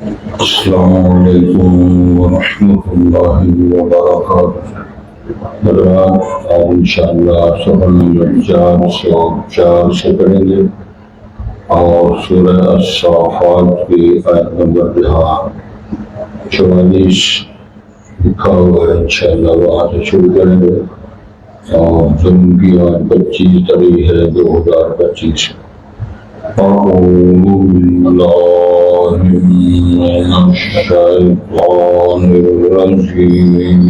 السلام علیکم ورحمۃ اللہ وبرکاتہ۔ حضرات، آج انشاءاللہ سورہ نمبر 404 سے پڑھیں گے اور سورہ الصافات کی آیت نمبر 44 لکھا ہوا ہے، انشاءاللہ وہاں سے شروع کریں گے اور جن کی آج 25 تاریخ ہے 2025۔ أعوذ بالله من الشيطان الرجيم،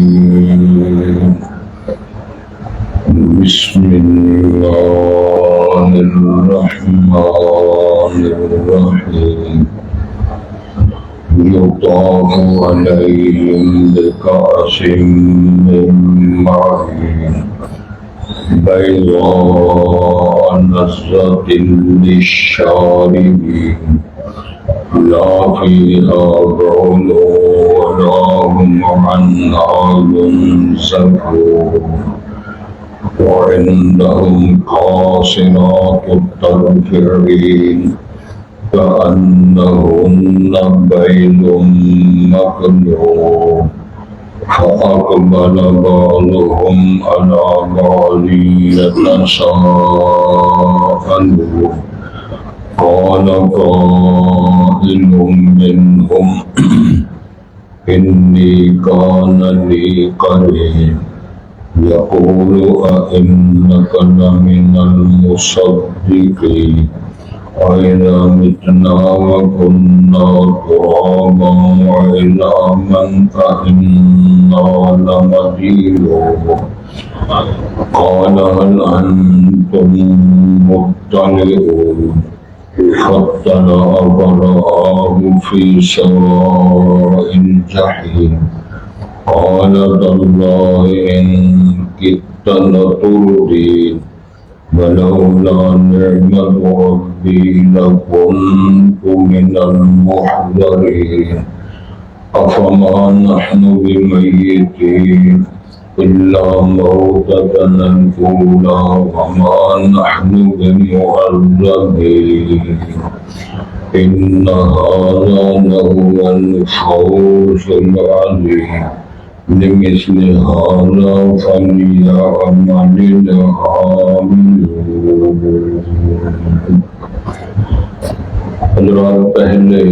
بسم الله الرحمن الرحيم، يطاف عليهم بكأس من معين بيضاء لذة للشاربين لا فيها غول ولا هم عنها ينزفون وعندهم قاصرات الطرف عين كأنهن بيض مكنون فأقبل بعضهم على بعض يتساءلون قال قائل منهم إني كان لي قرين يقول أئنك لمن المصدقين وإذا متنا وكنا ترابا وعظاما أئنا لمدينون قال هل أنتم مطلعون فاطلع فرآه في سواء الجحيم قال تالله إن كدت لتردين ولولا نعمة ربي لكنت من المحضرين أفما نحن بميتين إلا موتتنا الأولى وما نحن بمعذبين إن هذا لهو الفوز العظيم لمثل هذا فليعمل العاملون۔ حضرات، پہلے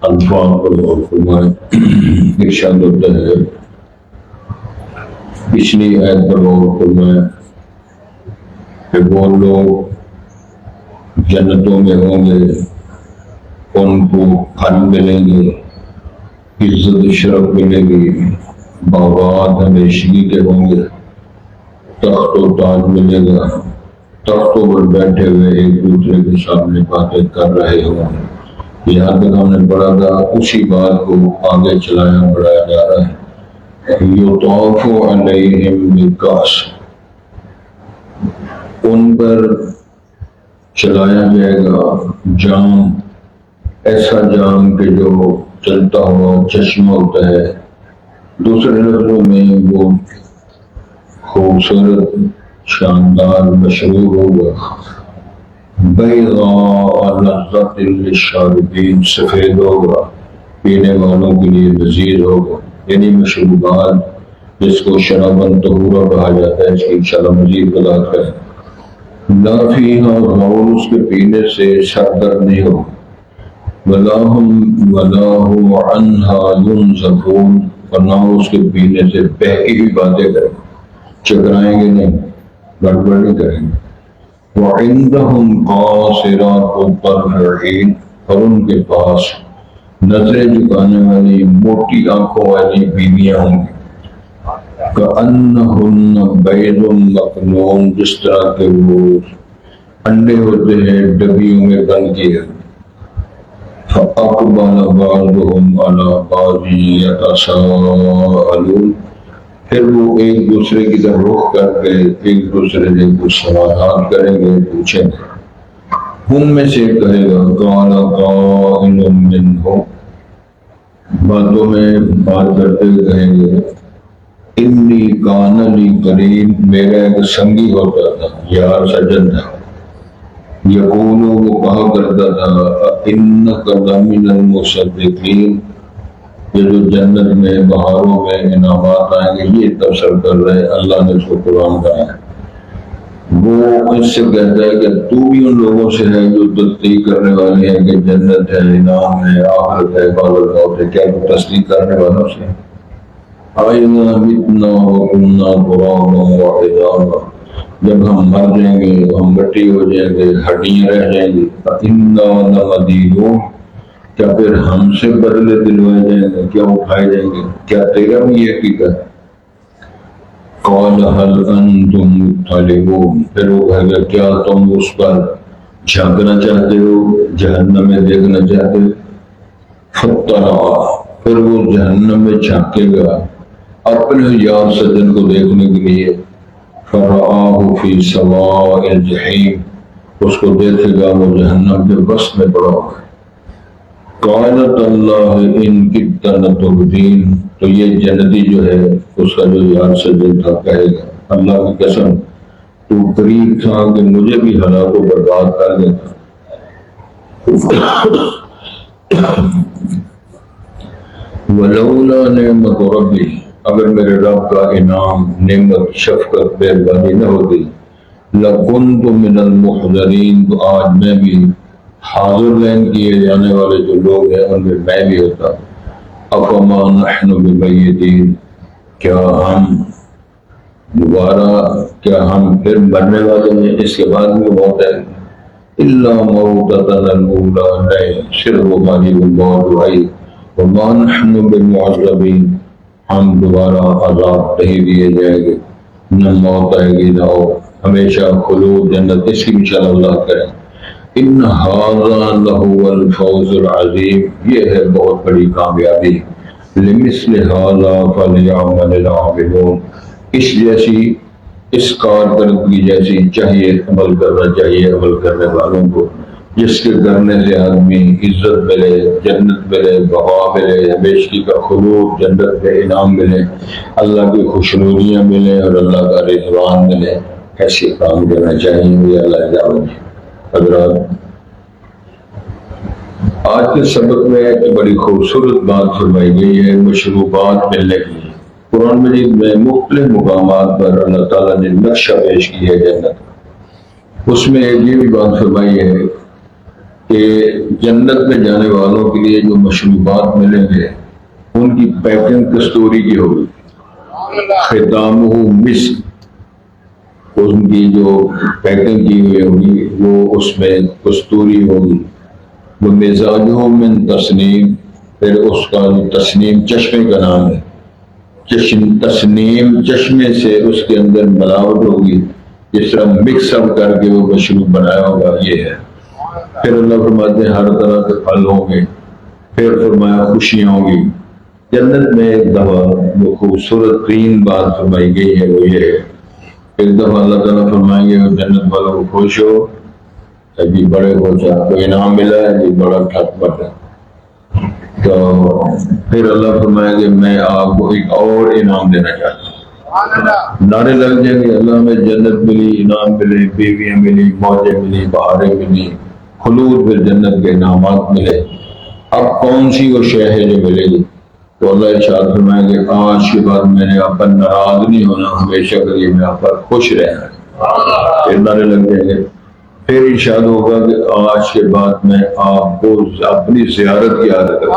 الفاظ پر غور فرمائیں۔ ارشاد ہوتا ہے، پچھلی آیت پر غور فرمائیں کہ وہ لوگ جنتوں میں ہوں گے، ان کو پھل ملیں گے، عزت و شرف ملے گی، باغات ہمیشگی کے ہوں گے، تخت و تاج ملے گا، تختوں پر بیٹھے ہوئے ایک دوسرے کے سامنے باتیں کر رہے ہوں گے۔ یہاں تک ہم نے پڑھا تھا، اسی بات کو آگے چلایا بڑھایا جا رہا ہے۔ یطاف علیہم بکأس، ان پر چلایا جائے گا جام، ایسا جام کہ جو چلتا ہوا چشمہ ہوتا ہے، دوسرے لفظوں میں وہ خوبصورت شاندار مشروب ہوگا، بیضاء لذة للشاربین، سفید ہوگا، پینے والوں کے لیے لذیذ ہوگا، یعنی مشروبات جس کو شراباً طہورا کہا جاتا ہے، اس کی انشاءاللہ مزید وضاحت کریں۔ لا فیہا غول، اس کے پینے سے سر درد نہیں ہوگا، ولا هم عنہا ينزفون، اور نہ اس کے پینے سے بہکی بھی باتیں کریں، چکرائیں گے نہیں، گڑبڑ نہیں کریں گے۔ وعندهم قاصرات الطرف عین، اور ان کے پاس نظریں جھکانے والی موٹی آنکھوں والی بیویاں ہوں گی، کأنہن بیض مکنون، جس طرح کے وہ انڈے ہوتے ہیں ڈبیوں میں بند کیے۔ فَأَقْبَلَ بَعْضُهُمْ عَلَى بَعْضٍ يَتَسَاءَلُونَ، پھر وہ ایک دوسرے کی طرف رخ کر کے ایک دوسرے سے کچھ سوالات کریں گے، پوچھیں گے۔ ان میں سے کہے گا، قَالَ قَائِلٌ مِّنْهُمْ، باتوں میں بات کرتے ہوئے کہیں گے، انی کان لی قرین، میرا ایک سنگی ہوتا تھا، یار سجن تھا، یقولو وہ کہا کرتا تھا انک لمن المصدقین، یہ جو جنت میں بہاروں میں انعامات آئیں گے یہ تبصرہ کر رہے ہیں، اللہ نے اس کو قرآن کہا ہے۔ وہ اس سے کہتا ہے کہ تو بھی ان لوگوں سے ہے جو تصدیق کرنے والے ہیں کہ جنت ہے، انعام ہے، آخرت ہے، بعد الموت ہے، کیا وہ تصدیق کرنے والوں سے؟ آئنا متنا وکننا ترابا وعظاما، جب ہم مر جائیں گے، ہم مٹی ہو جائیں گے، ہڈیاں رہ جائیں گی، فإنا لمدینون، کیا پھر ہم سے بدلے دلوائے جائیں گے، کیا اٹھائے جائیں گے؟ کیا تیرا بھی یہ حقیقت؟ قال هل انتم مطلعون، پھر وہ کہے گا کیا تم اس پر جھانکنا چاہتے ہو، جہنم میں دیکھنا چاہتے ہو؟ فاطلع، پھر وہ جہنم میں جھانکے گا اپنے یار سجن کو دیکھنے کے لیے، فرآہ فی سواء الجحیم، اس کو دیکھے گا وہ جہنم کے وسط میں پڑا ہوگا۔ قالت اللہ ان کدت لتردین، تو یہ جنتی جو ہے اس کا جو یار سجن تھا کہے گا اللہ کی قسم تو قریب تھا کہ مجھے بھی ہلاک و برباد کر دیتا، ولولا نعمت ربی، اگر میرے رب کا انعام، نعمت، شفقت، مہربانی نہ ہوتی، لکنت من المحضرین، تو آج میں بھی حاضر لین کیے جانے والے جو لوگ ہیں ان میں بھی ہوتا۔ افما نحن بمیتین، کیا ہم دوبارہ، کیا ہم پھر مرنے والے ہیں، اس کے بعد میں موت ہے؟ الا موتتنا الاولی، نہیں صرف ہماری وہ موت آئی، وما نحن بمعذبین، ہم دوبارہ عذاب نہیں دیے جائیں گے، نہ موت آئے گی نہ ہمیشہ خلود جنت، اس کی بھی چل اللہ کریں۔ ان ھذا لہو الفوز العظیم، یہ ہے بہت بڑی کامیابی۔ لمثل ھذا فلیعمل العاملون، اس جیسی، اس کارکردگی جیسی چاہیے عمل کرنا چاہیے عمل کرنے والوں کو، جس کے کرنے سے آدمی عزت ملے، جنت ملے، بقا ملے، ہمیشگی کا خلود، جنت میں انعام ملے، اللہ کی خوشنودیاں ملے اور اللہ کا رضوان ملے، ایسے کام کرنا چاہیے۔ یہ اللہ جاؤ حضرات، آج کے سبق میں ایک بڑی خوبصورت بات فرمائی گئی ہے مشروبات ملنے کی۔ قرآن مجید میں مختلف مقامات پر اللہ تعالیٰ نے نقشہ پیش کی ہے جنت، اس میں یہ بھی بات فرمائی ہے کہ جنت میں جانے والوں کے لیے جو مشروبات ملیں گے ان کی پیکنگ کستوری کی ہوگی، ختامہ مسک، ان کی جو پیکنگ کی ہوئی ہوگی وہ اس میں کستوری ہوگی، وہ مزاجہ من تسنیم، پھر اس کا جو تسنیم چشمے کا نام ہے، تسنیم چشمے سے اس کے اندر ملاوٹ ہوگی، جس طرح مکس اپ کر کے وہ مشروب بنایا ہوگا، یہ ہے۔ پھر اللہ فرماتے ہیں ہر طرح کے پھل ہوں گے، پھر فرمایا خوشیاں ہوں گی۔ جنت میں ایک دفعہ جو خوبصورت ترین بات فرمائی گئی ہے وہ یہ ہے، ایک دفعہ اللہ تعالیٰ فرمائیں گے جنت والوں کو خوش ہو، ابھی بڑے خوش ہیں، کو انعام ملا ہے، ابھی بڑا ٹھک بٹ ہے، تو پھر اللہ فرمائیں گے میں آپ کو ایک اور انعام دینا چاہتا ہوں، نعرے لگ جائیں گے اللہ میں جنت ملی، انعام ملے، بیویاں ملی، موجیں ملی، بہاریں ملی، خلود پھر جنت کے انعامات ملے، اب کون سی وہ شے ہے جو ملے گی؟ تو اللہ ارشاد فرمائیں گے آج کے بعد میں نے آپ پر ناراض نہیں ہونا، ہمیشہ کے لیے میں آپ پر خوش رہنا ہے، پھر نعرے لگ جائیں گے۔ پھر ارشاد ہوگا کہ آج کے بعد میں آپ کو اپنی زیارت کی عادت ہے،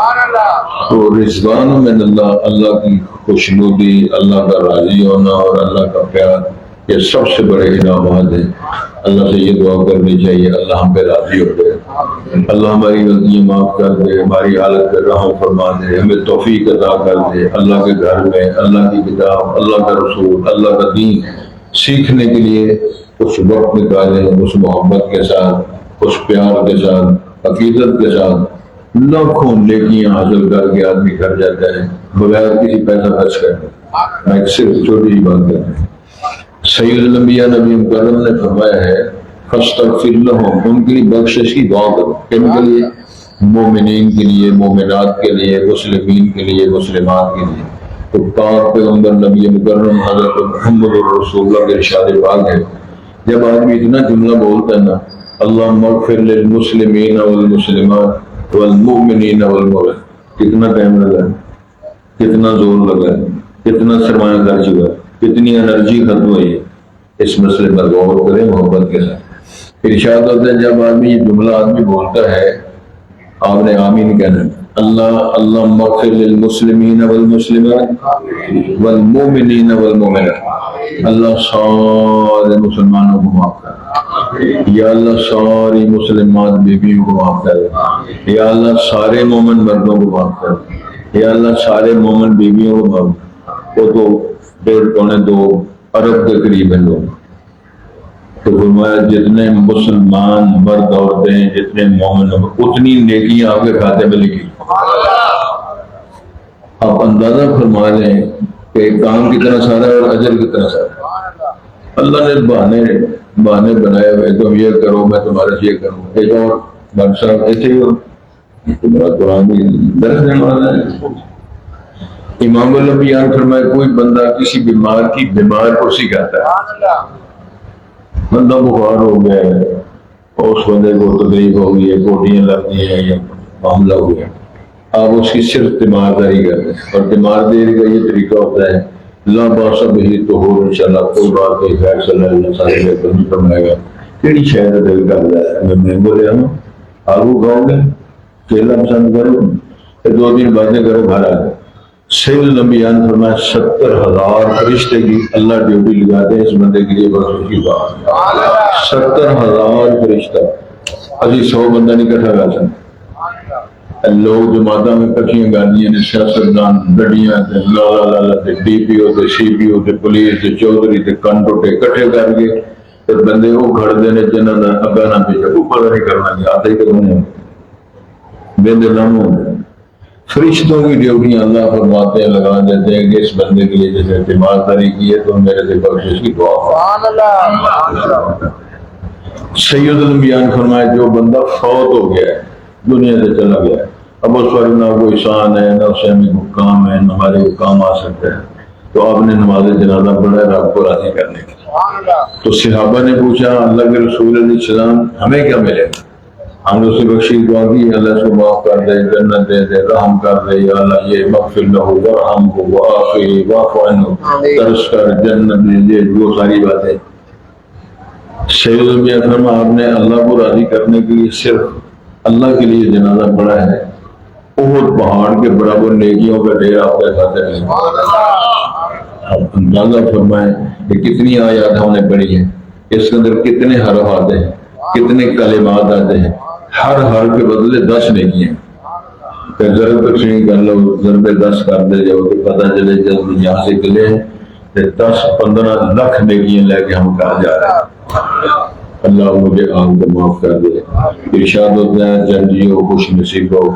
تو رضوان من اللہ، اللہ کی خوشنودی، اللہ کا راضی ہونا اور اللہ کا پیار، یہ سب سے بڑے انعامات ہیں۔ اللہ سے یہ دعا کرنی چاہیے اللہ ہم پہ راضی ہو جائے، اللہ ہماری غلطیاں معاف کر دے، ہماری حالت پہ رحم فرما دے، ہمیں توفیق عطا کر دے، اللہ کے گھر میں اللہ کی کتاب، اللہ کا رسول، اللہ کا دین سیکھنے کے لیے اس وقت نکالیں، اس محبت کے ساتھ، اس پیار کے ساتھ، عقیدت کے ساتھ، لاکھوں نیکیاں حاصل کر کے آدمی گھر جاتا ہے بغیر کسی پیسہ خرچ کرنے۔ میں صرف چھوٹی ہی بات کرتا ہوں، سید الانبیاء نبی مکرم نے فرمایا ہے فاستغفر لہم، ان کے لیے بخشش کی دعا کرو، کن کے لیے؟ مومنین کے لیے، مومنات کے لیے، مسلمین کے لیے، مسلمات کے لیے۔ تو پاک پیغمبر نبی مکرم حضرت محمد رسول اللہ کے ارشاد پاک ہے، جب آدمی اتنا جملہ بولتا ہے نا اللہم اغفر للمسلمین والمسلمات والمؤمنین والمؤمنات. کتنا ٹائم لگا ہے, کتنا زور لگا ہے, کتنا سرمایہ خرچ ہوا, کتنی انرجی ختم ہوئی ہے. اس مسئلے پر غور کریں محبت کے ساتھ. ارشاد ہوتا ہے جب آدمی یہ جملہ آدمی بولتا ہے آپ نے آمین کہنا ہے. اللہم اغفر للمسلمین والمسلمات والمؤمنین والمؤمنات. اللہ سارے مسلمانوں کو معاف کر, یا اللہ ساری مسلمان بیویوں کو معاف کر, یا اللہ سارے مومن مردوں کو معاف کر, یا اللہ سارے مومن بیویوں کو معاف کر. وہ تو 1.5-2 ارب کے قریب ہیں لوگ. تو فرمایا جتنے مسلمان مرد عورتیں جتنے مومن اتنی نیکیاں آپ کے کھاتے میں لکھی. آپ اندازہ فرما لیں کہ کام کتنا سارا ہے اور اجر کتنا سارا. اللہ نے بہانے بنائے ہوئے تم یہ کرو میں تمہارے سے یہ کروں. ایک اور بن صاحب ایسے ہی تمہارا قرآن بھی درس دینے والا ہے. امام الانبیاء فرمائے کوئی بندہ کسی بیمار کی بیمار کو سکھاتا ہے. بندہ بخار ہو گیا ہے اور اس بندے کو تکلیف ہو گئی ہے, گوٹیاں لگ گئی ہیں یا معاملہ ہو گیا, آپ اس کی صرف تیمارداری کرتے ہیں. اور تیمارداری کا یہ طریقہ ہوتا ہے لا باس بہی طہور انشاءاللہ کوئی بات نہیں خیر صلی اللہ علیہ وسلم فرمائے گا کیڑی شاید دل کر رہا ہے. میں بولے ہوں آلو کھاؤ گے, کیلا پسند کرو, 2 دن باتیں کرو گھر آ گئے. سید الانبیاء نے فرمایا 70,000 فرشتے کی اللہ ڈیوٹی لگاتے ہیں اس بندے کے لیے بخشش کی بات. 70,000 فرشتہ. ابھی 100 بندہ نہیں کٹھا کر سکتے. لوگ جماعتوں میں کٹھیاں گاڑیاں نے سیاستدان گڈیاں تے ڈی پی او تے سی پی او تے پولیس تے چودھری تے کنٹوٹے کٹھے کر کے تے بندے وہ گھڑ دینے جنہاں دا اگا نہ پیچھے اوپر نہیں کرنا گیا آتے ہی کرنے بندے نام ہوتے. فرشتوں کی ڈیوٹیاں اللہ فرماتے ہیں لگا دیتے ہیں کہ اس بندے کے لیے جیسے تیمارداری کی ہے تو میرے سے بخشش کی دعا. سید الانبیاء نے فرمایا جو بندہ فوت ہو گیا ہے دنیا سے چلا گیا ہے اب اس پر نہ کوئی احسان ہے نہ اسے میں کوئی کام ہے نہ ہمارے کوئی کام آ سکتا ہے تو آپ نے نماز جنازہ پڑھا ہے رب کو راضی کرنے کے. تو صحابہ نے پوچھا اللہ کے رسول علیہ السلام ہمیں کیا ملے گا. ہم نے اسے بخشی دعا کی اللہ اس کو معاف کر دے, جنت دے دے, رحم کر دے, یا اللہ یہ مغفر لہو ورحمہ وعافہ واعف عنہ, ترس کر جنت دے دے, وہ ساری باتیں. سید الانبیاء فرمایا آپ نے اللہ کو راضی کرنے کے لیے صرف اللہ کے لیے جنازہ پڑھا ہے, احد پہاڑ کے برابر نیکیوں کا ڈھیر آپ کے ساتھ ہے. آپ اندازہ فرمائیں کہ کتنی آیات ہم نے پڑھی ہیں, اس کے اندر کتنے حرف آتے ہیں, کتنے کلمات آتے ہیں, ہر حرف کے بدلے 10 نیکیاں. کہ ضرب تقسیم کر لو, ضرب 10 کر دے جاؤ تو پتہ چلے جب یہاں سے نکلے تو 10-15 لاکھ نیکیاں لے کے ہم کہاں جا رہے ہیں. اللہ مجھے آپ کو معاف کر دے. ارشاد ہوتا ہے جنجیو خوش نصیب ہو,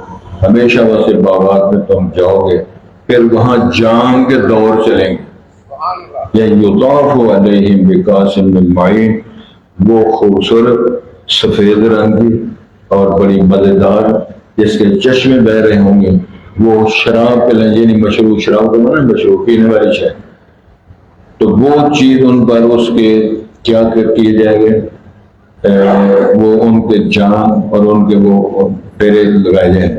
ہمیشہ واسطے باغات میں تم جاؤ گے, پھر وہاں جام کے دور چلیں گے. یا یطاف علیہم بکاس من معین, وہ خوبصورت سفید رنگ کی اور بڑی مزیدار جس کے چشمے بہ رہے ہوں گے, وہ شراب پہ لیں یعنی مشروب, شراب کو مانا مشروب پینے والی شے, تو وہ چیز ان پر اس کے کیا کیے جائے گے, وہ ان کے جان اور ان کے وہ پیرے لگائے جائیں.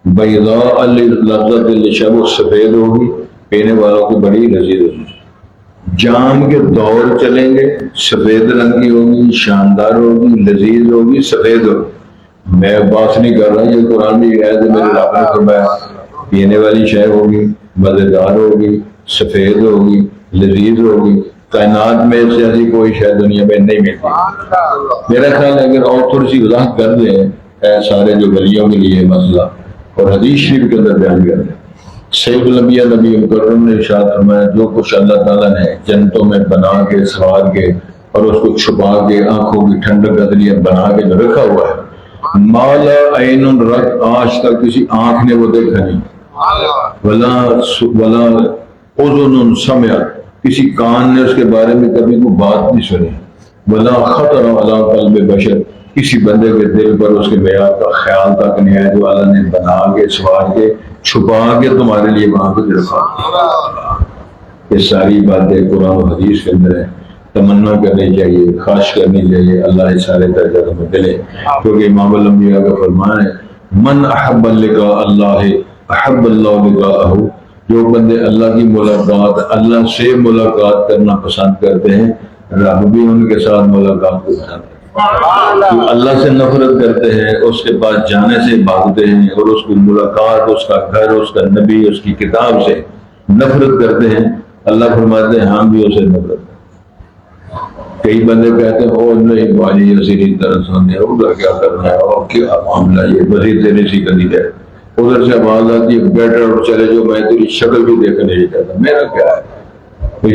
بیضاء لذت للشرب, وہ سفید ہوگی پینے والوں کی بڑی لذیذ ہوگی. جام کے دور چلیں گے, سفید رنگ کی ہوگی, شاندار ہوگی, لذیذ ہوگی, سفید ہوگی. میں بات نہیں کر رہا, یہ قرآن بھی ہے میرے رب نے فرمایا پینے والی شے ہوگی, مزیدار ہوگی, سفید ہوگی, لذیذ ہوگی. کائنات میں سے ایسی کوئی شے دنیا میں نہیں ملتی. میرا خیال ہے اگر اور تھوڑی سی وضاحت کر دیں سارے جو گلیوں کے لیے مسئلہ اور حدیث شریف کے اندر بیان کر دیں. سید الانبیاء نبی مکرم نے ارشاد فرمایا جو کچھ اللہ تعالیٰ نے جنتوں میں بنا کے سوار کے اور اس کو چھپا کے آنکھوں کی ٹھنڈک کا ذریعہ بنا کے جو رکھا ہوا ہے, مالا عین رت, آج تک کسی آنکھ نے وہ دیکھا نہیں, ولا اذن سمع, کسی کان نے اس کے بارے میں کبھی کوئی بات نہیں سنی, ولا خطر علی قلب بشر, کسی بندے کے دل پر اس کے معیار کا خیال تک نہیں آیا جو اللہ نے بنا کے سوار کے چھپا کے تمہارے لیے وہاں پہ رکھا. یہ ساری باتیں قرآن و حدیث کے اندر ہیں. تمنا کرنی چاہیے، خواہش کرنی چاہیے اللہ اس سارے درجات میں دلے، کیونکہ امام الانبیاء کا فرمان ہے من احب لقاء اللہ احب اللہ لقاءہ، جو بندے اللہ کی ملاقات، اللہ سے ملاقات کرنا پسند کرتے ہیں، رب بھی ان کے ساتھ ملاقات کو پسند کرتے ہیں۔ جو اللہ سے نفرت کرتے ہیں اس کے پاس جانے سے بھاگتے ہیں اور اس کی ملاقات، اس کا گھر، اس کا نبی، اس کی کتاب سے نفرت کرتے ہیں، اللہ فرماتے ہیں ہم بھی اسے نفرت کرتے ہیں۔ کئی بندے کہتے ہیں او نہیں بھائی اسی طرح سننے ادھر کیا کرنا ہے اور کیا معاملہ یہ بسی تیری سی کری ہے، ادھر سے آواز آتی ہے بیٹر اور چلے جو میں تیری شکل بھی دیکھنے نہیں چاہتا، میرا کیا ہے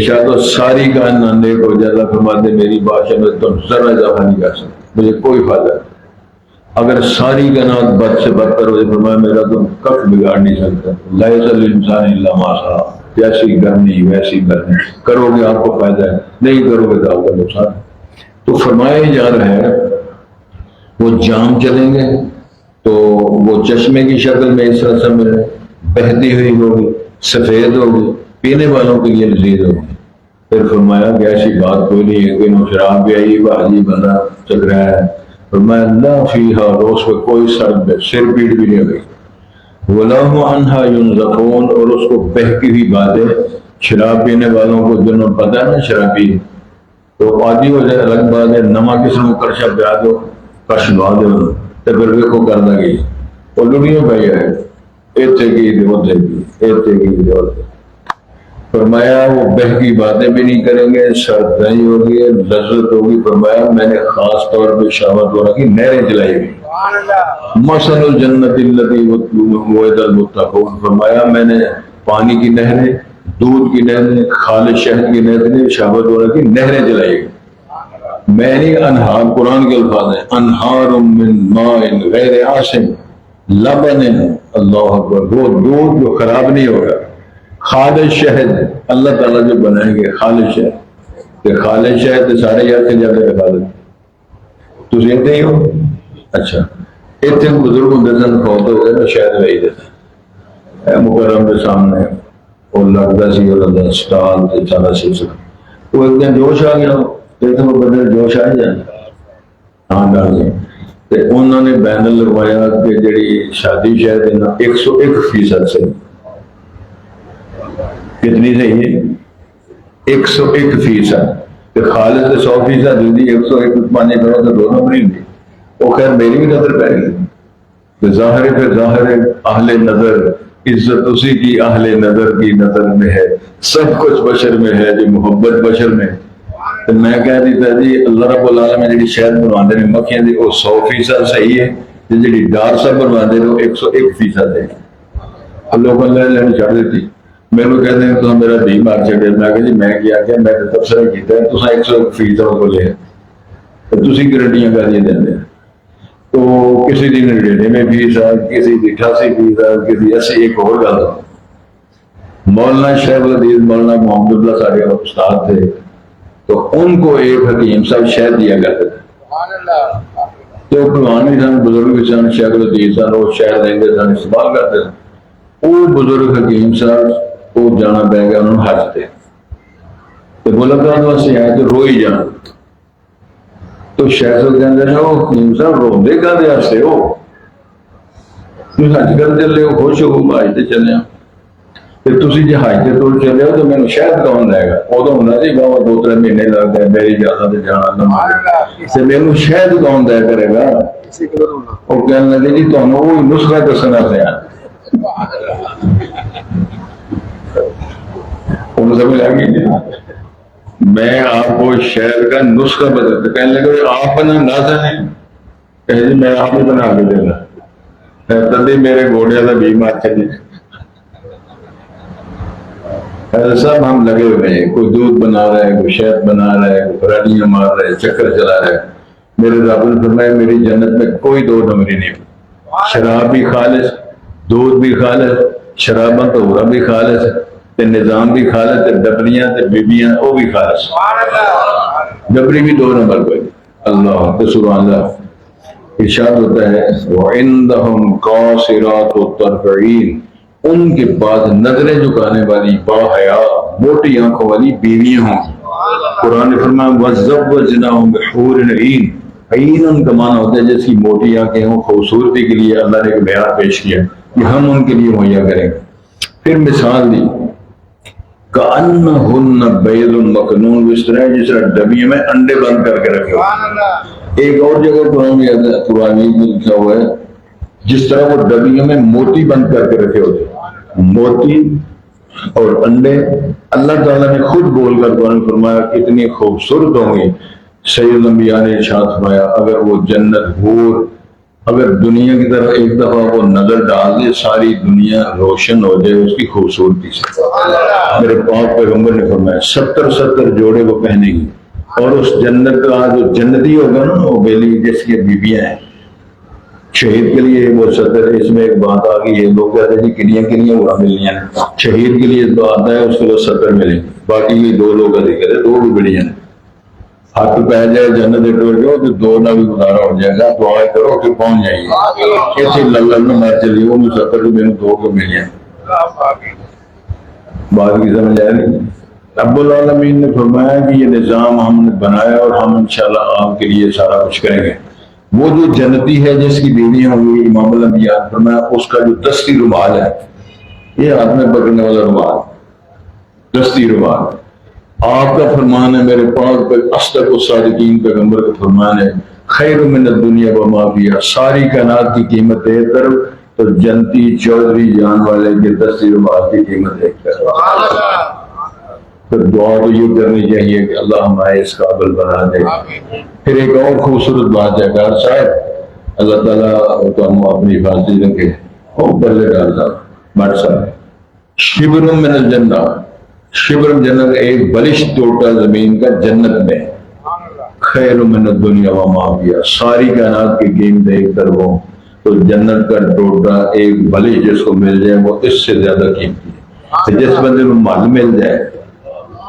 شاید تو ساری کائنات نیک ہو جائے، اللہ فرماتے میری بادشاہ میں تم ذرا اضافہ نہیں کر سکتے، مجھے کوئی فائدہ نہیں۔ اگر ساری کائنات بد سے بدتر ہو جائے فرمایا میرا تم کف بگاڑ نہیں سکتا، لیس للانسان الا ما سعی، جیسی کرنی ویسی کرنی، کرو گے آپ کو فائدہ ہے، نہیں کرو گے تو آپ کا نقصان ہے۔ تو فرمایا ہی جا رہا ہے وہ جام چلیں گے تو وہ چشمے کی شکل میں اس طرح سے ملے، بہتی ہوئی ہوگی، سفید ہوگی، پینے والوں کے لیے لذیذ ہوگی۔ پھر فرمایا کہ ایسی بات کوئی نہیں ہے کہ وہ شراب بھی آئی بھاجی بندہ چل رہا ہے، فرمایا لا فیہا، اس پہ کوئی سر پیٹ بھی نہیں ہوگی، وَلَهُمْ عَنْهَا يُنزَفُونَ، اور اس کو بہکی ہوئی باتیں، شراب پینے والوں کو جنہوں پتہ ہے نا شرابی تو عادی ہو جائے الگ بات ہے، نما کس نے کرشا پیا دو کش لوا دو تو پھر ویکو کرنا گئی اور لڑیوں پہ ہے ایتھے کی دیوتے کی ایتھے کی دیوتے۔ فرمایا وہ بہکی باتیں بھی نہیں کریں گے، سردائی ہوگی، لذت ہوگی۔ فرمایا میں نے خاص طور پہ شہوت والا کی نہریں چلائی ہوئی، مثل الجنت التی وعد المتقون، فرمایا میں نے پانی کی نہریں، دودھ کی نہریں، خالص شہد کی نہریں، شہوت والا کی نہریں چلائی گئی۔ میں نہیں انہار، قرآن کے الفاظ ہیں انہار من ماء غیر آسن لبن، اللہ اکبر، وہ دودھ جو خراب نہیں ہوگا، خالص شہد اللہ تعالیٰ جو بنائیں گے، خالص شہد، کہ خالص شہد سارے یاد سے جاتے ہیں خالص تو سیتے ہی ہو۔ اچھا اتنے بزرگ ہوں سن فوت ہو گئے تو شاید وہی دیتا مکرم کے سامنے اور لگتا سی اور سٹال تے سارا سلسلہ، وہ ایک دن جوش آ گیا، کہتے وہ بندے جوش آ جانا ہاں ڈال گئے تے انہوں نے بینر لگوایا کہ جڑی شادی شاید 101% سے کتنی صحیح ہے 101%، کہ خالص 100% دی 101 مانے کرو تو 2 نمبر ہی ہوگی۔ وہ خیر میری بھی نظر پہ گئی کہ ظاہر پہ ظاہر اہل نظر، عزت اسی کی اہل نظر کی نظر میں ہے، سب کچھ بشر میں ہے جو محبت بشر میں۔ تو میں کہہ دیتا جی اللہ رب العالمین جی شہد بنواندے نے مکھیاں دی وہ 100% صحیح ہے، جی ڈار سب بنواندے نے وہ 101% ہے۔ لوگ اللہ نے چھڑ دیتی، میرے کہتے ہیں تو میرا بھی مار چھڑے، میں کہ جی میں کیا کہ میں تبصرہ کیتا ہے تو 101% بولے تو تسی گارنٹیاں کر دیا دیں تو کسی دی 99%، کسی دی 88%، کسی 80%۔ ایک اور گل مولانا شیخ الحدیث مولانا محمد اللہ سارے استاد تھے تو ان کو ایک حکیم صاحب شہد دیا کرتے تھے، تو قرآن بھی سن، بزرگ بھی سن، شیخ الحدیث سن، وہ شہد دیں گے سن، استعمال کرتے تھے۔ وہ بزرگ حکیم صاحب وہ جانا پہ گیا انہوں نے حج تے تو ملاقات واسطے آئے تو روئی جان تو شیخ صاحب کہتے ہیں وہ حکیم صاحب روندے کا دے واسطے ہو حج کر چلے ہو، خوش ہو حج تے چلے ہو تے تسی جے حج تے ٹر چلے ہو تو مینوں شہد کون لے گا؟ ادو ہونا سی بابا 2-3 مہینے لگ گئے میری اجازت تے جانا نہ تے مینوں شہد کون دے کرے گا؟ وہ کہنے لگے جی تانوں وہ نسخہ دسنا پیا، انہوں سمجھ آ گئی جی میں آپ کو شہد کا نسخہ بدلتا، کہنے لگے آپ بنا نہ جانے، کہ جی میں آپ ہی بنا کے دینا، تبھی میرے گھوڑے والا بھی مار چلے۔ سب ہم لگے ہوئے ہیں، کوئی دودھ بنا رہا ہے، کوئی شہد بنا رہا ہے، کوئی پرالیاں مار رہا ہے، چکر چلا رہا ہے۔ میرے رب نے فرمایا میری جنت میں کوئی 2 نمبری نہیں، شراب بھی خالص، دودھ بھی خالص، شراباں طہورا بھی خالص، تے نظام بھی خالص، تے ڈبریاں تے بیبیاں وہ بھی خالص، ڈبری بھی 2 نمبر پہ۔ اللہ تو سبحان اللہ ارشاد ہوتا ہے وَعِندَهُمْ قَاصِرَاتُ الطَّرْفِ عِينٌ، ان کے پاس نظریں جھکانے والی با حیا موٹی آنکھوں والی بیویاں ہوں گی۔ قرآن نے فرمایا وَزَوَّجْنَاهُمْ بِحُورٍ عِينٍ، عین ان کا معنی ہوتا ہے جس کی موٹی آنکھیں ہوں، خوبصورتی کے لیے اللہ نے ایک معیار پیش کیا کہ ہم ان کے لیے مہیا کریں گے۔ پھر مثال دی کأنہن بیض مکنون، اس طرح جس طرح ڈبیوں میں انڈے بند کر کے رکھے ہوئے۔ ایک اور جگہ قرآن میں لکھا ہوا ہے جس طرح وہ ڈبیوں میں موتی بند کر کے رکھے ہوتے، موتی اور انڈے اللہ تعالیٰ نے خود بول کر قرآن میں فرمایا کتنی خوبصورت ہوں گی۔ سید الانبیاء نے ارشاد فرمایا اگر وہ جنت حور اگر دنیا کی طرف ایک دفعہ وہ نظر ڈال دے ساری دنیا روشن ہو جائے اس کی خوبصورتی سے۔ میرے پاک پیغمبر نے فرمایا 70 جوڑے وہ پہنے گی، اور اس جنت کا جو جنتی ہوگا نا وہ بیلی جس کی بیویاں ہیں، شہید کے لیے وہ 70، اس میں ایک بات آ گئی ہے، لوگ کہتے ہیں کنیاں وہ ملنی ہیں، شہید کے لیے تو آتا ہے اس کو 70 ملیں گے، باقی یہ 2 لوگ کا ذکر ہے، 2 بھی بڑی ہیں۔ ہاتھ پہ جائے جنت ٹوٹ جاؤ تو 2 نہ بھی گزارا ہو جائے گا، دعائیں کرو کہ پہنچ جائیں گے۔ ایسے للن میں مر چلی وہ 70 روپے میں 2 کو مل جائیں۔ بات کی سمجھ آ رہی؟ رب العالمین نے فرمایا کہ یہ نظام ہم نے بنایا اور ہم انشاءاللہ آپ کے لیے سارا کچھ کریں گے۔ وہ جو جنتی ہے جس کی بیویاں ہوئی، امام الانبیاء نے فرمایا اس کا جو دستی رومال ہے، یہ ہاتھ میں پکڑنے والا رومال، دستی رومال، آپ کا فرمان ہے میرے پاک پر اصدق الصادقین پیغمبر کا فرمان ہے خیر من الدنیا وما فیہا، ساری کائنات کی قیمت 1 طرف تو جنتی چودھری جان والے کے دستی رومال کی قیمت 1 طرف۔ پھر دعا تو یہ کرنی چاہیے کہ اللہ ہمارے اس قابل بنا دے۔ پھر ایک اور خوبصورت بات ہے ڈار صاحب، اللہ تعالیٰ تو ہم اپنی حفاظت رکھے، وہ بلے ڈار صاحب بڑھ صاحب شبر من الجنہ، شبر جنت ایک بلش ٹوٹا زمین کا جنت میں، خیر من الدنیا وما فیہا، ساری کائنات کی قیمت 1 طرف ہو تو جنت کا ٹوٹا ایک بلش جس کو مل جائے وہ اس سے زیادہ قیمتی ہے۔ جس بندے کو مال مل جائے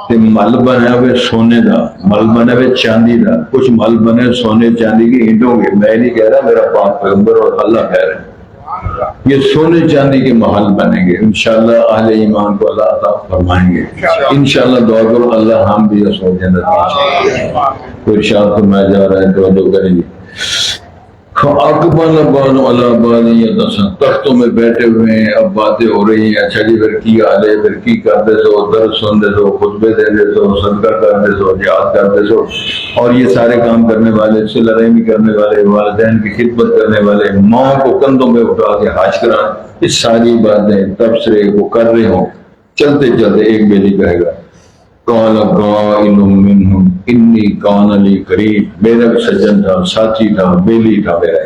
کہ مل بنا ہوئے سونے دا، مل بنا ہوئے چاندی دا، کچھ مل بنے سونے چاندی کی اینٹوں کے، میں نہیں کہہ رہا، میرا پاک پیغمبر اور اللہ کہہ رہے ہیں یہ سونے چاندی کے محل بنیں گے انشاءاللہ، اہل ایمان کو اللہ عطا فرمائیں گے انشاءاللہ۔ دعا کرو اللہ ہم بھی اس وقت جنت میں کوئی ارشاد فرمایا جا رہا ہے توجہ کریں گے۔ فَأَقْبَلَ بَعْضُ عَلَىٰ بَعْضٍ يَتَسَاءَلُونَ، تختوں میں بیٹھے ہوئے ہیں، اب باتیں ہو رہی ہیں، اچھا جی پھر کی حال ہے، پھر کی کرتے سو، درس سنتے سو، خطبے دیتے سو، صدقہ کرتے سو، جہاد کرتے سو، اور یہ سارے کام کرنے والے، صلہ رحمی کرنے والے، والدین کی خدمت کرنے والے، ماں کو کندھوں میں اٹھا کے حج کران، یہ ساری باتیں تبصرے وہ کر رہے ہوں، چلتے چلتے ایک بیلی کہے گا قال قائل منهم انی کان لی قریب، میرا سجن تھا، ساتھی تھا، بیلی تھا میرا،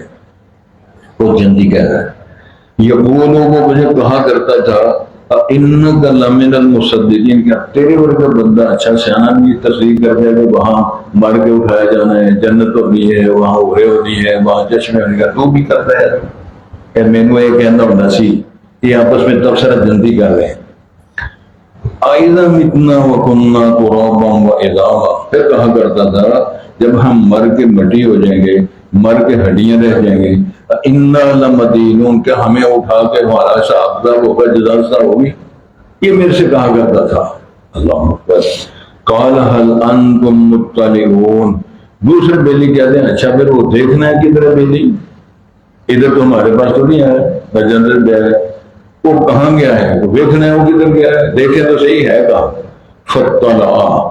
وہ جنتی کہہ رہا ہے یقولو، وہ مجھے کہا کرتا تھا انک لمن المصدقین، کیا تیرے ورگا بندہ اچھا سیانا بھی تصدیق کر دے کہ وہاں مر کے اٹھایا جانا ہے، جنت ہوتی ہے، وہاں اڑے ہوتی ہے، وہاں چشمے ہونے کا، تو بھی کرتا ہے کہ مینو یہ کہنا ہونا سی، یہ آپس میں تبصرہ جنتی کر رہے ہیں۔ اِذَا مِتْنَا وَكُنَّا تُرَابًا وَعِظَامًا، پھر کہا کرتا تھا جب ہم مر کے مٹی ہو جائیں گے، مر کے ہڈیاں رہ جائیں گے، اِنَّا لَمَدِينُونَ، کہ ہمیں اٹھا کے ہمارا حساب کتاب ہوگا، جزا حساب ہوگی، یہ میرے سے کہا کرتا تھا۔ اللہ اکبر۔ قَالَ هَلْ أَنْتُمْ مُطَّلِعُونَ، دوسرے بیلی کہتے ہیں اچھا پھر وہ دیکھنا ہے کدھر ہے بیلی، ادھر تو ہمارے پاس تو نہیں آیا، جنرل گیا ہے، وہ کہاں گیا ہے، وہ دیکھنا ہے وہ کدھر گیا ہے، دیکھے تو صحیح ہے کہاں۔ فَطَّلَعَ،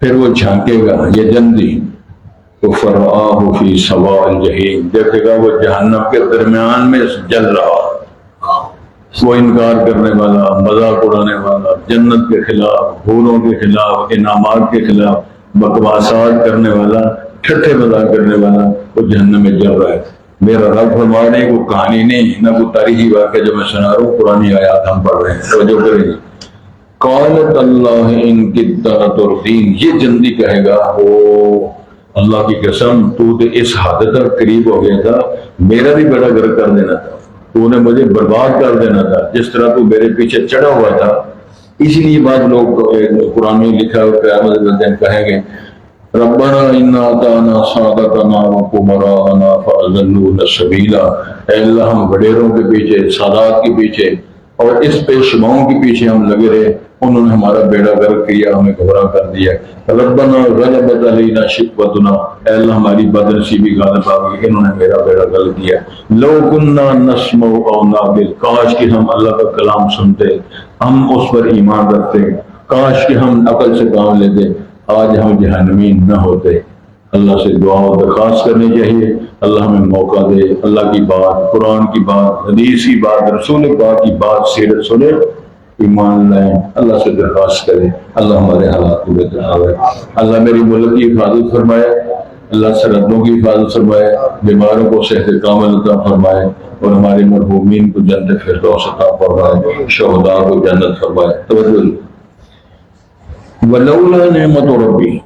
پھر وہ جھانکے گا یہ جنتی، تو فَرَآهُ فِي سَوَاءِ الْجَحِيمِ، دیکھے گا وہ جہنم کے درمیان میں جل رہا، وہ انکار کرنے والا، مذاق اڑانے والا، جنت کے خلاف، حوروں کے خلاف، انعامات کے خلاف بکواسات کرنے والا، ٹھٹھے مذاق کرنے والا، وہ جہنم میں جل رہا ہے۔ میرا رب فرما رہے ہیں کوئی کہانی نہیں، نہ کوئی تاریخی واقعہ جو میں سنا رہا ہوں، قرآنی آیات ہم پڑھ رہے ہیں، توجہ کریں گے۔ قالت اللہ ان کدت تردین، یہ جنتی کہے گا او اللہ کی قسم تو اس حد تک قریب ہو گیا تھا، میرا بھی بڑا گھر کر دینا تھا، تو نے مجھے برباد کر دینا تھا، جس طرح تو میرے پیچھے چڑھا ہوا تھا۔ اس لیے بات لوگ قرآن میں لکھا ہے قیامت کے دن کہیں گے ربنا انا اطعنا سادتنا وکبراءنا فاضلونا السبیلا، اے اللہ ہم وڈیروں کے پیچھے، سادات کے پیچھے اور اس پیشواؤں کے پیچھے ہم لگے رہے، انہوں نے ہمارا بیڑا غرق کیا، ہمیں گمراہ کر دیا۔ ربنا غلبت علینا شقوتنا، اے اللہ ہماری بدنصیبی غالب آ گئی، انہوں نے میرا بیڑا غرق کیا۔ لو کنا نسمع او نعقل، کاش کہ ہم اللہ کا کلام سنتے، ہم اس پر ایمان رکھتے، کاش کہ ہم عقل سے کام لیتے، آج ہم جہنمین نہ ہوتے۔ اللہ سے دعا و درخواست کرنی چاہیے، اللہ ہمیں موقع دے، اللہ کی بات، قرآن کی بات، حدیث کی بات، رسول پاک کی بات، سیرت سنے، ایمان لائیں، اللہ سے درخواست کریں، اللہ ہمارے حالات کو بہتر آئے، اللہ میری ملک کی حفاظت فرمائے، اللہ سرحدوں کی حفاظت فرمائے، بیماروں کو صحت کامل عطا فرمائے، اور ہمارے مرحومین کو جنت فردوس عطا فرمائے، شہداء کو جنت فرمائے۔ توجہ، ولولا نعمت ربی،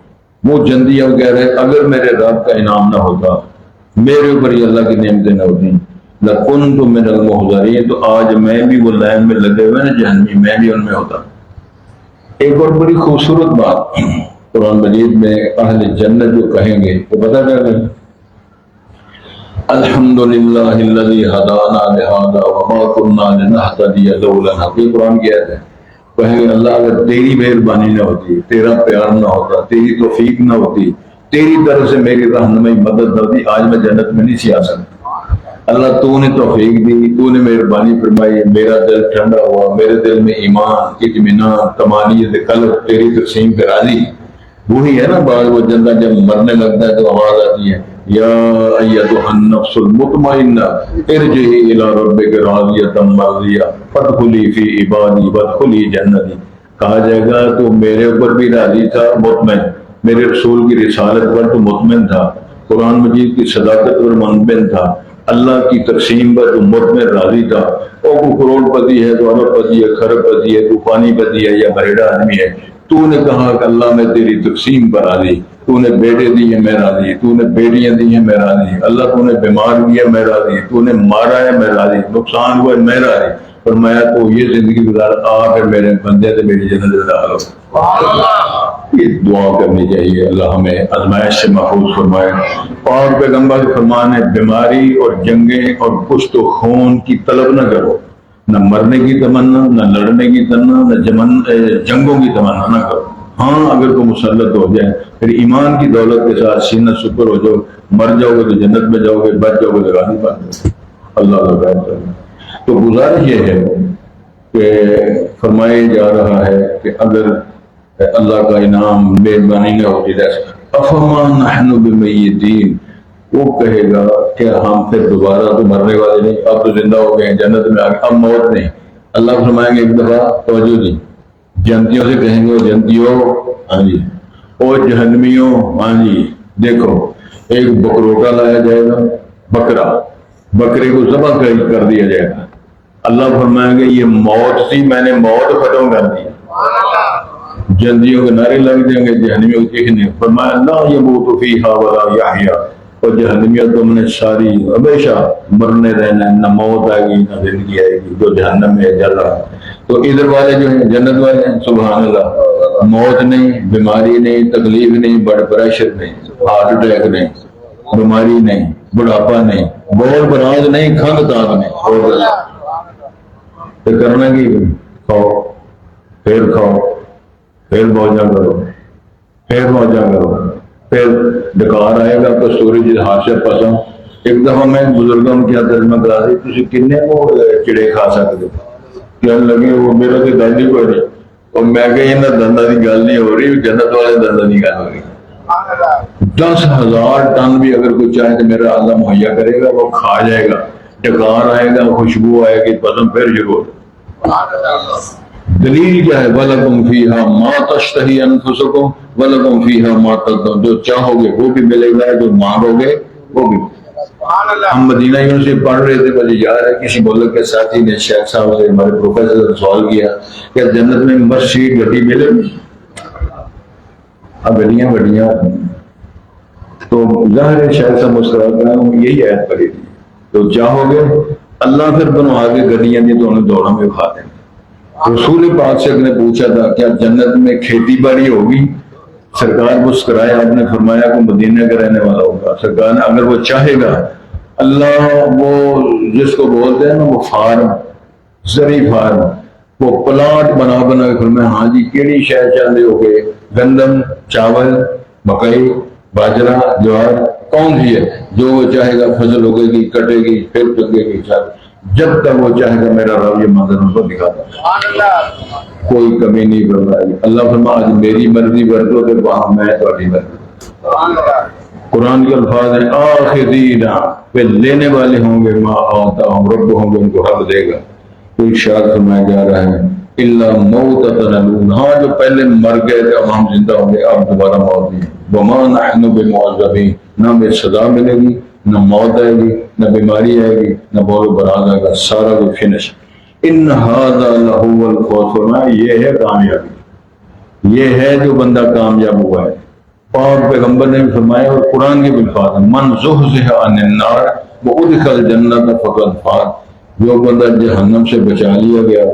وہ جندیاں کہہ رہے اگر میرے رب کا انعام نہ ہوتا، میرے اوپر یہ اللہ کی نعمتیں نہ ہوتی، لَكُنْتُ مِنَ الْمُحْضَرِينَ، تو آج میں بھی وہ لائن میں لگے ہوئے نا جہنمی، میں بھی ان میں ہوتا۔ ایک اور بڑی خوبصورت بات قرآن مجید میں اہل جنت جو کہیں گے وہ پتہ کیا کہیں؟ الحمدللہ الذی ہدانا لہذا وما كنا لنہتدی لولا ان ہدانا، یہ قرآن کی آیت ہے۔ کہیں گے اللہ اگر تیری مہربانی نہ ہوتی، تیرا پیار نہ ہوتا، تیری توفیق نہ ہوتی، تیری طرف سے میری رہنمائی مدد نہ ہوتی، آج میں جنت میں نہیں سی آ سکتا۔ اللہ تو نے توفیق دی، تو نے مہربانی فرمائی، میرا دل ٹھنڈا ہوا، میرے دل میں ایمان، اطمینان، طمانینت قلب تیری تقسیم کرا دی۔ وہی ہے نا بعض وہ جنہ جب مرنے لگتا ہے تو آواز آتی ہے یا ایتھا النفس المطمئنہ ارجعی الی ربک راضیۃ مرضیہ فادخلی فی عبادی وادخلی جنتی، کہا جائے گا تو میرے اوپر بھی راضی تھا، مطمئن، میرے رسول کی رسالت پر تو مطمئن تھا، قرآن مجید کی صداقت پر مطمئن تھا، اللہ کی تقسیم پر تو مطمئن راضی تھا۔ اور کوئی کروڑ پتی ہے تو ارب پتی ہے، کھرب پتی ہے، تو پانی پتی ہے یا بریڈا آدمی ہے، تو نے کہا کہ اللہ میں تیری تقسیم پر راضی، تو نے بیٹے دیے میں راضی، تو نے بیٹیاں دی ہیں میں راضی، اللہ تو نے بیمار کیا میں راضی، تو نے مارا ہے میں راضی، نقصان ہوا ہے میں راضی، فرمایا تو یہ زندگی گزار، آ پھر میرے بندے تو میری جنت میں داخل ہو۔ یہ دعا کرنی چاہیے اللہ ہمیں آزمائش سے محفوظ فرمائے۔ اور پیغمبر کے فرمان ہے بیماری اور جنگیں اور کشت و خون کی طلب نہ کرو، نہ مرنے کی تمنا، نہ لڑنے کی تمنا، نہ جنگوں کی تمنا نہ کرو۔ ہاں اگر تم مسلط ہو جائے پھر ایمان کی دولت کے ساتھ سینہ سپر ہو جاؤ، مر جاؤ گے تو جنت میں جاؤ گے، بچ جاؤ گے تو غازی بن جاؤ گے۔ اللہ کا تو گزارش یہ ہے کہ فرمایا جا رہا ہے کہ اگر اللہ کا انعام مہربانی نہ ہوتی افما نحن بمیتین، وہ کہے گا کہ ہم پھر دوبارہ تو مرنے والے نہیں، اب تو زندہ ہو گئے ہیں، جنت میں اب موت نہیں۔ اللہ فرمائیں گے ایک دفعہ توجہ دی، جنتیوں سے کہیں گے جنتیوں ہاں جی، اور جہنمیوں ہاں جی، دیکھو ایک بکروٹا لایا جائے گا، بکرا، بکرے کو ذبح کر دیا جائے گا، اللہ فرمائیں گے یہ موت تھی، میں نے موت ختم کر دی۔ جنتیوں کے نعرے لگ جائیں گے، جہنمیوں کے کہنے، فرمایا لا یموت فیہا ولا یحییٰ، اور جہنمیوں تم نے ساری ہمیشہ مرنے رہنا، نہ موت آئے گی نہ زندگی آئے گی، جو جہنم میں جل رہا ہے۔ تو ادھر والے جو ہیں جنت والے ہیں سبحان اللہ، موت نہیں، بیماری نہیں، تکلیف نہیں، بلڈ پریشر نہیں، ہارٹ اٹیک نہیں، بیماری نہیں، بڑھاپا نہیں، بول براز نہیں، کھنگ تاک نہیں، تو کرنا کی کھاؤ پھر موجہ کرو، پھر موجہ کرو، پھر ڈکار آئے گا تو سورج ہاتھ سے پسا۔ ایک دفعہ میں بزرگوں کیا ترجمہ کرا دی، تھی کنے وہ چڑے کھا سکتے، کہنے لگے وہ میرا تو دل ہی کوئی نہیں، اور میں کہ یہ دندا کی گل نہیں ہو رہی، جنت والے دندا کی گل ہو رہی۔ 10,000 ٹن بھی اگر کوئی چاہے تو میرا اللہ مہیا کرے گا، وہ کھا جائے گا، ڈکار آئے گا، خوشبو آئے گی، پسند پھر شروع۔ دلیل کیا ہے؟ وَلَكُمْ فِيهَا مَا تَشْتَهِي أَنفُسُكُمْ وَلَكُمْ فِيهَا مَا تَدْعُونَ، جو چاہو گے وہ بھی ملے گا، جو مانگو گے وہ بھی۔ ہم مدینہ یونیورسٹی پڑھ رہے تھے، مجھے یاد ہے کسی ملک کے ساتھی نے شیخ صاحب سے، ہمارے پروفیسر سے سوال کیا کہ جنت میں مسجد گڈی ملے گی؟ اب گڈیاں بڑیاں، تو ظاہر ہے شیخ صاحب مسکرا کر یہی آیت پڑھی تھی، تو چاہو گے اللہ پھر بنوا کے گڈیاں دی تو انہیں دوڑوں میں کھا دیں۔ رسول پاک سے نے پوچھا تھا کیا جنت میں کھیتی باڑی ہوگی؟ سرکار مسکرائے، آپ نے فرمایا کہ مدینہ کا رہنے والا ہوگا۔ سرکار نے اگر وہ چاہے گا، اللہ وہ جس کو بولتے ہیں نا وہ فارم، زری فارم وہ پلاٹ بنا بنا کے فرمایا ہاں جی کیڑی شے چاہتے ہو گے گندم چاول مکئی باجرہ جوار کون سی ہے جو وہ چاہے گا فصل اگے گی کٹے گی پھر پکے گی جب تک وہ چاہے گا میرا رب یہ منظر ان کو دکھاتا کوئی کمی نہیں فرمائی اللہ فرما آج میری مرضی برتو تو وہاں میں تھوڑی مرضی قرآن کے الفاظ ہیں آخذین پھر لینے والے ہوں گے ما آتا ہم رب ہوں گے ان کو حق دے گا کوئی ارشاد فرمایا جا رہا ہے اللہ موتۃ نلون ہاں جو پہلے مر گئے تھے اب ہم زندہ ہوں گے اب دوبارہ موت نہیں وما نحن بمعذبین نہ ہمیں سزا ملے گی نہ موت آئے گی نہ بیماری آئے گی نہ بول و براز آئے گا سارا کچھ فنش ان ھذا لہو الفوز فرمایا یہ ہے کامیابی یہ ہے جو بندہ کامیاب ہوا ہے پاک پیغمبر نے فرمایا اور قرآن کے الفاظ من زحزح عن النار وادخل الجنۃ فقد فاز جو بندہ جہنم سے بچا لیا گیا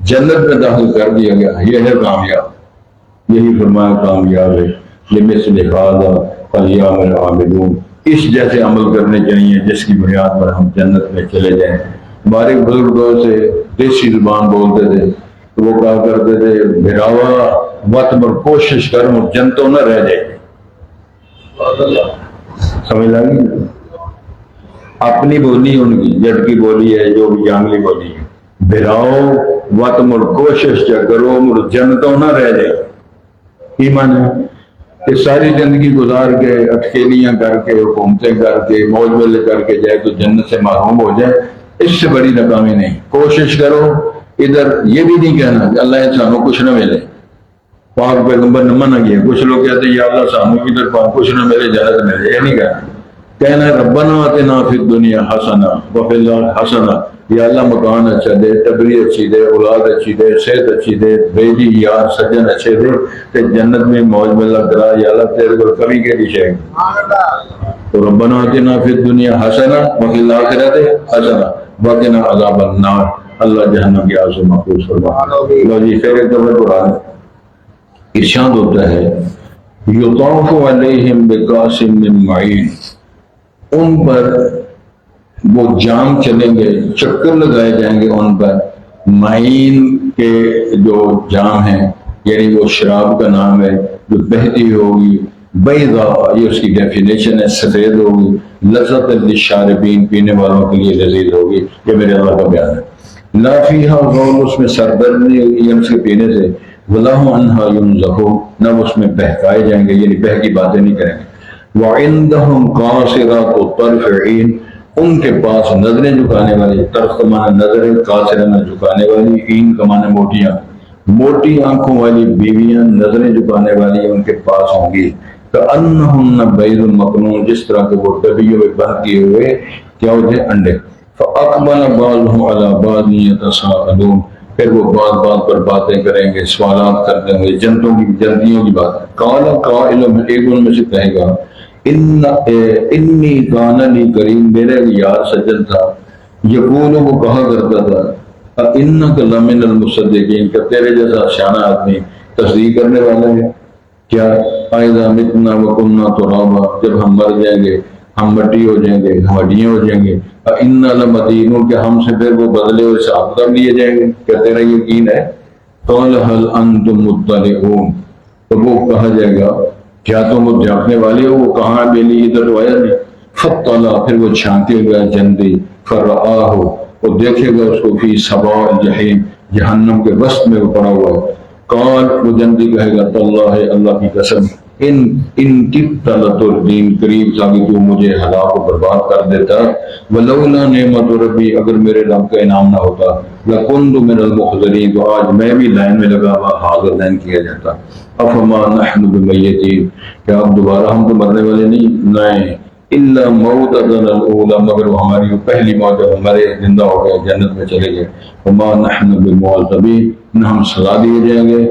جنت میں داخل کر دیا گیا یہ ہے کامیاب یہی فرمایا کامیاب ہے لمثل ھذا فلیعمل العاملون اس جیسے عمل کرنے چاہیے جس کی بنیاد پر ہم جنت میں چلے جائیں ہمارے بزرگ دور سے دیسی زبان بولتے تھے تو وہ کہا کرتے تھے بھراوا وقت پر کوشش کر جنتوں نہ رہ جائے سمجھ لگی اپنی بولی ان کی جٹ کی بولی ہے جو بھی جانگلی بولی ہے بھراؤ وقت مر کوشش کیا کرو مر جنتوں نہ رہ جائے ایمان ہے کہ ساری زندگی گزار کے اٹکیلیاں کر کے حکومتیں کر کے موج ملے کر کے جائے تو جنت سے محروم ہو جائے اس سے بڑی ناکامی نہیں کوشش کرو ادھر یہ بھی نہیں کہنا کہ اللہ انسانوں کچھ نہ ملے پاک پیغمبر نے منع کیا کچھ لوگ کہتے ہیں یا اللہ سانوں ادھر کچھ نہ ملے جنت ملے یہ نہیں کہنا ہے ربنا آتنا فی الدنیا حسنہ وفی الآخرۃ حسنہ یا اللہ مکان اچھا دے تبری اچھی دے اولاد اچھی دے صحت اچھی دے بیٹی یار سجن اچھے دے کہ جنت میں موج ملا کرا یا اللہ تیرے کو کبھی کے لیے چاہیے تو ربنا آتنا فی الدنیا حسنہ وفی الآخرۃ حسنہ وقنا عذاب النار اللہ جہنم کی آگ سے محفوظ فرما لو جی خیر قبر قرآن ارشاد ہوتا ہے یطاف علیہم بکاس من معین ان پر وہ جام چلیں گے چکر لگائے جائیں گے ان پر معین کے جو جام ہیں یعنی وہ شراب کا نام ہے جو بہتی ہوگی بیضا یہ اس کی ڈیفینیشن ہے سفید ہوگی لذت للشاربین پینے والوں کے لیے لذیذ ہوگی یہ میرے اللہ کا بیان ہے لا فیہا غول اس میں سردرد نہیں ہوگی اس کے پینے سے وَلَهُمْ عَنْهَا يُنزَفُونَ نہ اس میں بہکائے جائیں گے یعنی بہکی باتیں نہیں کریں گے وَعِنْدَهُمْ قَاصِرَاتُ الطَّرْفِ عِينٌ ان کے پاس نظریں جھکانے والی طرف کا معنی نظریں قاصرہ جھکانے والی عین کا معنی موٹیاں موٹی آنکھوں والی بیویاں نظریں جھکانے والی ان کے پاس ہوں گی كَأَنَّهُنَّ بَيْضٌ مَكْنُونٌ جس طرح کے وہ ڈبیوں میں بند کیے ہوئے کیا ہوتے ہیں انڈے فَأَقْبَلَ بَعْضُهُمْ عَلَى بَعْضٍ يَتَسَاءَلُونَ پھر وہ بات پر باتیں کریں گے سوالات کرتے ہیں جنتیوں کی بات قال قائل ایک ان میں سے کہے گا انی کان لی کریم میرے یار سجن تھا یقول وہ کہا کرتا تھا انک لمن المصدقین کہ تیرے جیسا شانہ آدمی تصدیق کرنے والا ہے کیا اذا متنا وکنا ترابا جب ہم مر جائیں گے ہم مٹی ہو جائیں گے ہم ہڈیاں ہو جائیں گے انا لمدینون کہ ہم سے پھر وہ بدلے ہوئے حساب کر لیے جائیں گے کیا تیرا یقین ہے قال هل انتم مطلعون تو وہ کہا جائے گا کیا تم وہ جاننے والے ہو وہ کہاں بیلی ادھر تو آیا نہیں فطلع پھر وہ چھانکے گا جندی فرآہ وہ دیکھے گا اس کو فی سواء الجحیم جہنم کے وسط میں وہ پڑا ہوا ہے قال وہ جندی کہے گا تاللہ اللہ کی قسم ان کبت لتردین قریب تھا کہ تو مجھے ہلاک و برباد کر دیتا ولولا نعمت ربی اگر میرے رب کا انعام نہ ہوتا لکنت من المحضرین تو آج میں بھی لائن میں لگا ہوا حاضر لائن کیا جاتا افما نحن بمیتین کیا اب دوبارہ ہم تو مرنے والے نہیں الا موتتنا الاولی مگر وہ ہماری پہلی موت جب ہمارے زندہ ہو گئے جنت میں چلے گئے وما نحن بمعذبین نہ ہم سزا دیے جائیں گے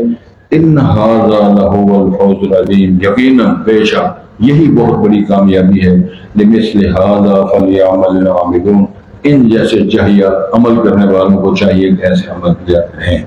ان ھذا لہو الفوز العظیم یقینا بے شک یہی بہت بڑی کامیابی ہے لمثل ھذا فلیعمل العاملون ان جیسے چاہیے عمل کرنے والوں کو چاہیے کہ ایسے عمل کیا کریں